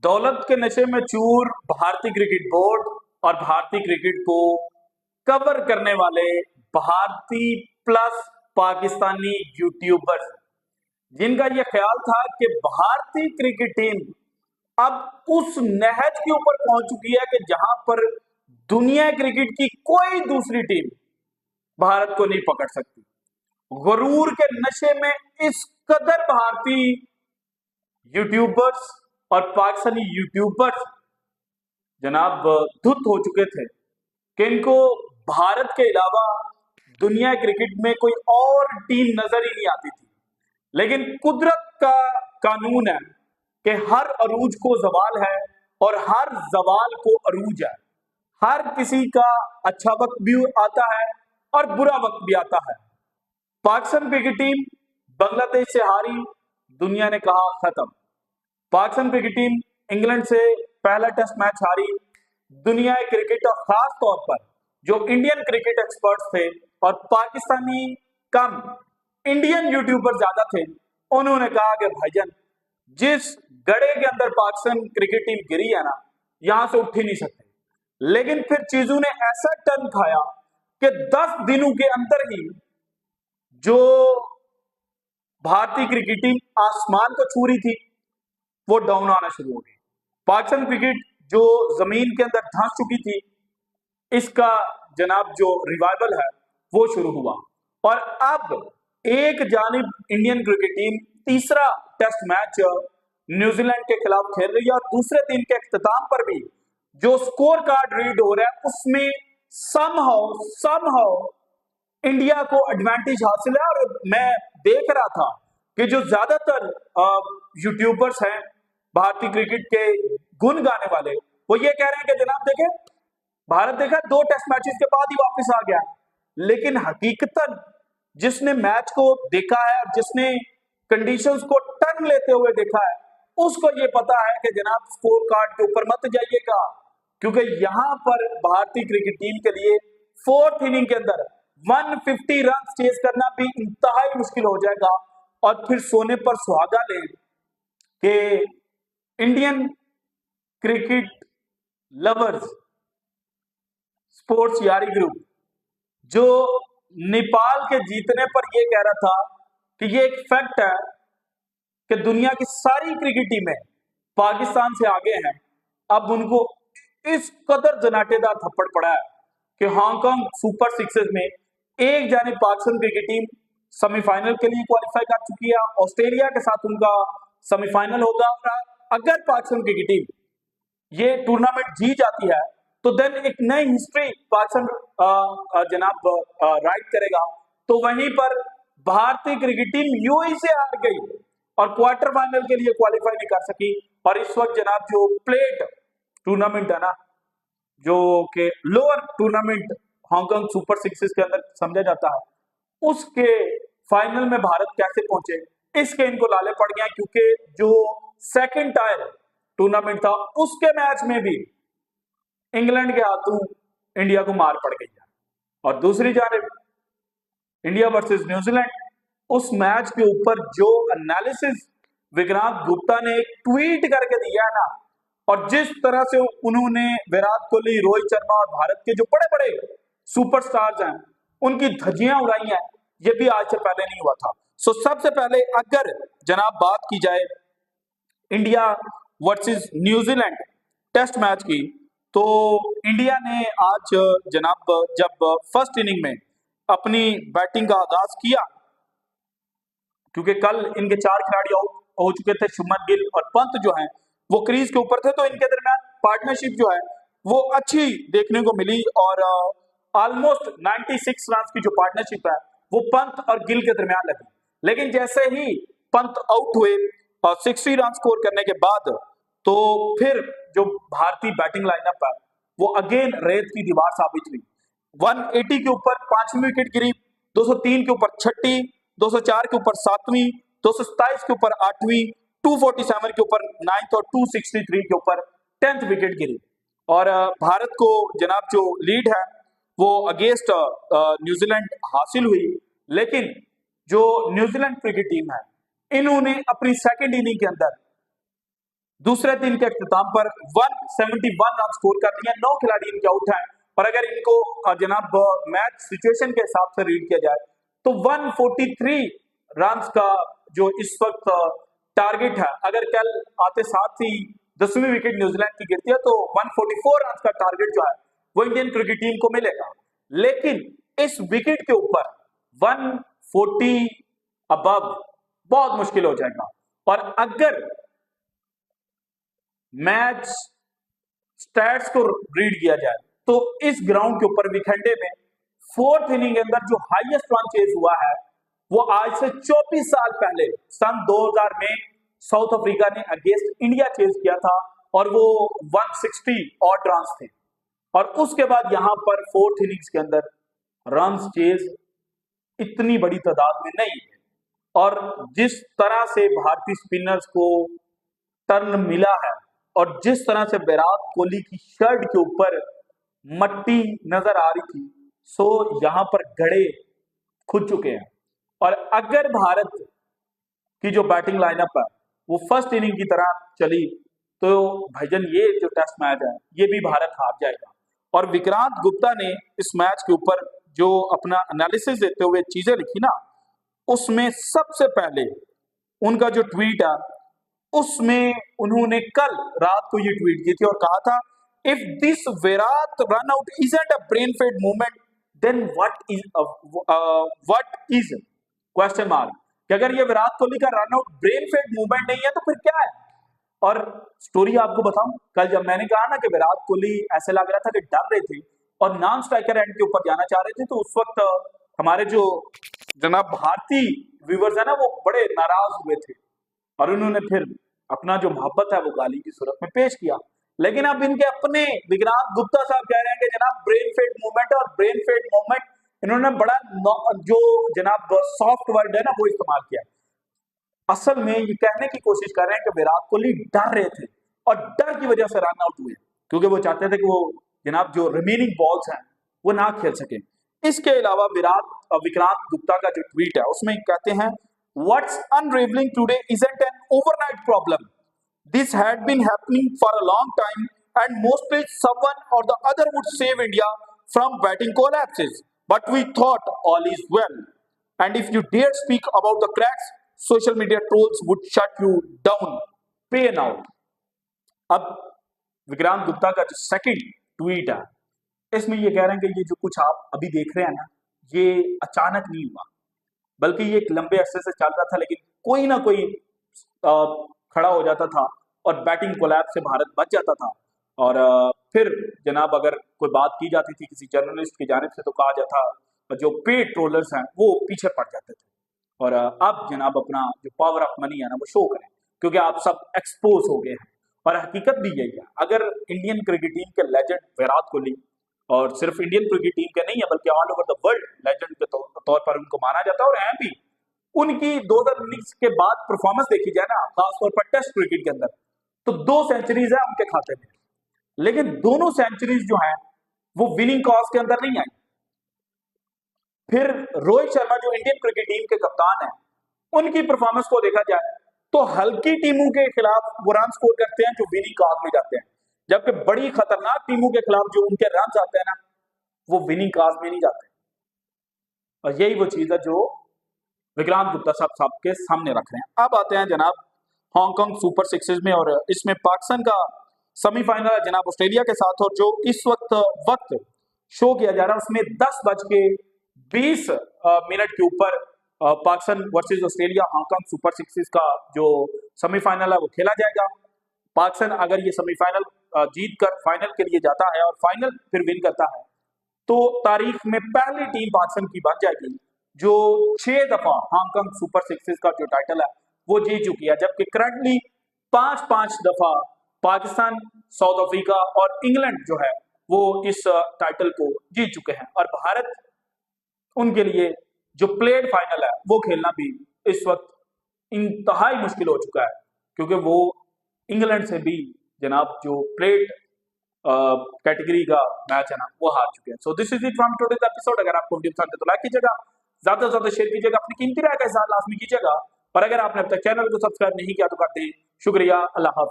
दौलत के नशे में चूर भारतीय क्रिकेट बोर्ड और भारतीय क्रिकेट को कवर करने वाले भारतीय प्लस पाकिस्तानी यूट्यूबर्स, जिनका यह ख्याल था कि भारतीय क्रिकेट टीम अब उस नहज के ऊपर पहुंच चुकी है कि जहां पर दुनिया क्रिकेट की कोई दूसरी टीम भारत को नहीं पकड़ सकती। गुरूर के नशे में इस कदर भारतीय यूट्यूबर्स और पाकिस्तानी यूट्यूबर्स जनाब धुत हो चुके थे कि इनको भारत के अलावा दुनिया क्रिकेट में कोई और टीम नजर ही नहीं आती थी। लेकिन कुदरत का कानून है कि हर अरूज को जवाल है और हर जवाल को अरूज है। हर किसी का अच्छा वक्त भी आता है और बुरा वक्त भी आता है। पाकिस्तान क्रिकेट टीम बांग्लादेश से हारी, दुनिया ने कहा खत्म। पाकिस्तान क्रिकेट टीम इंग्लैंड से पहला टेस्ट मैच हारी, दुनिया क्रिकेट और खास तौर पर जो इंडियन क्रिकेट एक्सपर्ट्स थे और पाकिस्तानी कम इंडियन यूट्यूबर ज्यादा थे, उन्होंने कहा कि भाईजान जिस गड़े के अंदर पाकिस्तान क्रिकेट टीम गिरी है ना, यहां से उठ ही नहीं सकते। लेकिन फिर चीजों ने ऐसा टर्न खाया कि 10 दिनों के अंदर ही जो भारतीय क्रिकेट टीम आसमान को छू रही थी वो डाउन आना शुरू हो गई। पाकिस्तान क्रिकेट जो जमीन के अंदर धंस चुकी थी, इसका जनाब जो रिवाइवल है वो शुरू हुआ। और अब एक जानिब इंडियन क्रिकेट टीम तीसरा टेस्ट मैच न्यूजीलैंड के खिलाफ खेल रही है और दूसरे दिन के इख्तिताम पर भी जो स्कोर कार्ड रीड हो रहा है उसमें समहाउ इंडिया को एडवांटेज हासिल है। और मैं देख रहा था कि जो ज्यादातर यूट्यूबर्स हैं भारतीय क्रिकेट के गुण गाने वाले, वो ये कह रहे हैं कि जनाब देखें भारत देखा 2 टेस्ट मैचेस के बाद ही वापस आ गया। लेकिन हकीकतन जिसने मैच को देखा है और जिसने कंडीशंस को टर्न लेते हुए देखा है, उसको ये पता है कि जनाब स्कोर कार्ड के ऊपर मत जाइएगा, क्योंकि यहां पर भारतीय क्रिकेट टीम के लिए 4th इनिंग के अंदर 150 रन चेज करना भी इंतहाई मुश्किल हो जाएगा। और फिर सोने पर सुहागा लें कि इंडियन क्रिकेट लवर्स स्पोर्ट्स यारी ग्रुप जो नेपाल के जीतने पर यह कह रहा था कि यह एक फैक्ट है कि दुनिया की सारी क्रिकेट टीमें पाकिस्तान से आगे हैं, अब उनको इस कदर जनाटेदार थप्पड़ पड़ा है कि हांगकांग सुपर सिक्सेस में एक जानिब पाकिस्तान क्रिकेट टीम सेमीफाइनल के लिए क्वालिफाई कर चुकी है, ऑस्ट्रेलिया के साथ उनका सेमीफाइनल होगा। अगर पाकिस्तान क्रिकेट टीम ये टूर्नामेंट जीत जाती है तो देन एक नई हिस्ट्री पाकिस्तान जनाब राइट करेगा। तो वहीं पर भारतीय क्रिकेट टीम यूएई से हार गई और क्वार्टर फाइनल के लिए क्वालिफाई नहीं कर सकी। और इस वक्त जनाब जो प्लेट टूर्नामेंट है ना, जो कि lower tournament Hong Kong super sixes के अंदर समझा जाता है, उसके फाइनल में भारत कैसे पहुंचे इसके इनको लाले पड़ गए, क्योंकि जो सेकंड टायर टूर्नामेंट था उसके मैच में भी इंग्लैंड के हाथों इंडिया को मार पड़ गई है। और दूसरी जानिब इंडिया वर्सेस न्यूजीलैंड, उस मैच के ऊपर जो एनालिसिस विक्रांत गुप्ता ने एक ट्वीट करके दिया है ना, और जिस तरह से उन्होंने विराट कोहली, रोहित शर्मा और भारत के जो बड़े बड़े सुपरस्टार्स हैं उनकी धज्जियां उड़ाई हैं, ये भी आज से पहले नहीं हुआ था। सो सबसे पहले अगर जनाब बात की जाए India versus New Zealand test match की, तो इंडिया ने आज जनाब जब फर्स्ट इनिंग में अपनी बैटिंग का आगाज किया, क्योंकि कल इनके 4 खिलाड़ी आउट हो चुके थे, शुभमन गिल और पंत जो हैं वो क्रीज के ऊपर थे, तो इनके दरमियान पार्टनरशिप जो है वो अच्छी देखने को मिली और ऑलमोस्ट 96 रन की जो पार्टनरशिप है वो पंत और गिल के दरमियान लगी। लेकिन जैसे ही पंत आउट हुए और 60 रन स्कोर करने के बाद, तो फिर जो भारतीय बैटिंग लाइनअप है वो अगेन रेत की दीवार साबित हुई। 180 के ऊपर 5वीं विकेट गिरी, 203 के ऊपर 6ठी, 204 के ऊपर 7वीं, 227 के ऊपर 8वीं, 247 के ऊपर 9th और 263 के ऊपर 10th विकेट गिरी। और भारत को जनाब जो लीड है वो अगेंस्ट न्यूजीलैंड हासिल हुई। लेकिन जो न्यूजीलैंड क्रिकेट टीम है, इन्होंने अपनी सेकंड इनिंग के अंदर दूसरे दिन के अख्ताम पर 171 रन स्कोर कर दिए, 9 खिलाड़ी इनके आउट हैं। और अगर इनको जनाब मैच सिचुएशन के हिसाब से रीड किया जाए तो 143 रन का जो इस वक्त टारगेट है, अगर कल आते साथ ही 10वीं विकेट न्यूजीलैंड की गिरती है तो 144 रन का टारगेट जो है वो इंडियन क्रिकेट टीम को मिलेगा। लेकिन इस विकेट के ऊपर 140 अबव बहुत मुश्किल हो जाएगा। और अगर मैच स्टैट्स को रीड किया जाए तो इस ग्राउंड के ऊपर विखेंडे में फोर्थ इनिंग के अंदर जो हाईएस्ट रन चेज हुआ है वो आज से 24 साल पहले सन 2000 में साउथ अफ्रीका ने अगेंस्ट इंडिया चेज किया था और वो 160 ऑड रन थे। और उसके बाद यहां पर फोर्थ इनिंग्स के अंदर रन चेज इतनी बड़ी तादाद में नहीं है। और जिस तरह से भारतीय स्पिनर्स को टर्न मिला है और जिस तरह से विराट कोहली की शर्ट के ऊपर मट्टी नजर आ रही थी, सो यहां पर घड़े खुद चुके हैं। और अगर भारत की जो बैटिंग लाइनअप है वो फर्स्ट इनिंग की तरह चली तो भाईजान ये जो टेस्ट मैच है ये भी भारत हार जाएगा। और विक्रांत गुप्ता ने इस मैच के ऊपर जो अपना एनालिसिस देते हुए चीजें लिखी ना, उसमें सबसे पहले उनका जो ट्वीट है उसमें उन्होंने कल रात को ये ट्वीट की थी और कहा था, if this Virat run out isn't a brain fade movement then what is question mark, कि अगर ये विराट कोहली का run out brain fade movement नहीं है तो फिर क्या है। और स्टोरी आपको बताऊं, कल जब मैंने कहा ना कि विराट कोहली ऐसे लग रहा था कि डर रहे थे और नॉन स्ट्राइकर एंड के ऊपर जाना चाह रहे थे, तो उस वक्त हमारे जो जनाब भारतीय व्यूवर्स है ना वो बड़े नाराज हुए थे और उन्होंने फिर अपना जो मोहब्बत है वो गाली की सूरत में पेश किया। लेकिन अब इनके अपने विक्रांत गुप्ता साहब कह रहे हैं कि जनाब ब्रेन फेड मूवमेंट, और ब्रेन फेड मूवमेंट इन्होंने बड़ा जो जनाब सॉफ्ट वर्ड है ना वो इस्तेमाल किया। असल में ये कहने की कोशिश कर रहे हैं कि विराट कोहली डर रहे थे और डर की वजह से रन आउट हुए, क्योंकि वो चाहते थे कि वो जनाब जो रिमेनिंग बॉल्स हैं वो ना खेल सके। इसके अलावा विक्रांत गुप्ता का जो ट्वीट है उसमें कहते हैं, what's unravelling today isn't an overnight problem, this had been happening for a long time and mostly someone or the other would save India from batting collapses, but we thought all is well and if you dare speak about the cracks social media trolls would shut you down, pay now. अब विक्रांत गुप्ता का जो second tweet है इसमें ये कह रहे हैं कि ये जो कुछ आप अभी देख रहे हैं ना ये अचानक नहीं हुआ, बल्कि ये एक लंबे अरसे से चल रहा था, लेकिन कोई ना कोई खड़ा हो जाता था और बैटिंग कोलैप्स से भारत बच जाता था। और फिर जनाब अगर कोई बात की जाती थी किसी जर्नलिस्ट की जानिब से तो कहा जाता जो पेड ट्रोलर्स हैं वो पीछे पड़ जाते थे। और अब जनाब अपना जो पावर ऑफ मनी है ना वो शो करें, क्योंकि आप सब एक्सपोज हो गए हैं। और हकीकत भी यही है, अगर इंडियन क्रिकेट टीम के लेजेंड विराट कोहली, और सिर्फ इंडियन क्रिकेट टीम के नहीं है बल्कि all over the world legend के तौर पर उनको माना जाता है और हैं भी, उनकी 2019 के बाद परफॉर्मेंस देखी जाए ना खासतौर पर टेस्ट क्रिकेट के अंदर, तो 2 सेंचुरीज है उनके खाते में, लेकिन दोनों सेंचुरीज जो हैं वो विनिंग कॉज के अंदर नहीं आई। फिर रोहित शर्मा जो इंडियन क्रिकेट टीम के कप्तान हैं उनकी परफॉर्मेंस को देखा जाए तो हल्की टीमों के खिलाफ वो रन स्कोर करते हैं जो विनिंग कॉज में जाते हैं, जबकि बड़ी खतरनाक टीमों के खिलाफ जो उनके रन आते हैं ना वो विनिंग कॉज में नहीं जाते। और यही वो चीज है जो विक्रांत गुप्ता साहब के सामने रख रहे हैं। अब आते हैं जनाब हांगकांग सुपर सिक्सेस में, और इसमें पाकिस्तान का सेमीफाइनल है जनाब ऑस्ट्रेलिया के साथ, और जो इस वक्त शो किया जा रहा है उसमें 10:20 के ऊपर Pakistan versus Australia Hong Kong super sixes का जो सेमीफाइनल है वो खेला जाएगा। पाकिस्तान अगर ये सेमीफाइनल जीत कर फाइनल के लिए जाता है और फाइनल फिर विन करता है तो तारीख में पहली टीम पाकिस्तान की बन जाएगी जो 6 दफा हांगकांग सुपर सिक्सेस का जो टाइटल है वो जीत चुकी है, जबकि करंटली 5-5 दफा पाकिस्तान, साउथ अफ्रीका और इंग्लैंड जो है वो इस टाइटल को जीत चुके हैं। और भारत उनके लिए जो प्लेड फाइनल है वो खेलना भी इस वक्त इंतहाई मुश्किल हो चुका है, क्योंकि वो इंग्लैंड से भी जनाब जो प्लेड कैटेगरी का मैच है ना वो हार चुके हैं। So this is it from today's episode. अगर आपको वीडियो पसंद है तो लाइक कीजिएगा, ज्यादा से ज्यादा शेयर कीजिएगा, अपनी कीमती राय का इज़हार लाजमी कीजिएगा, और अगर आपने अब तक चैनल को सब्सक्राइब नहीं किया तो कर दें। शुक्रिया, अल्लाह हाफ़िज़।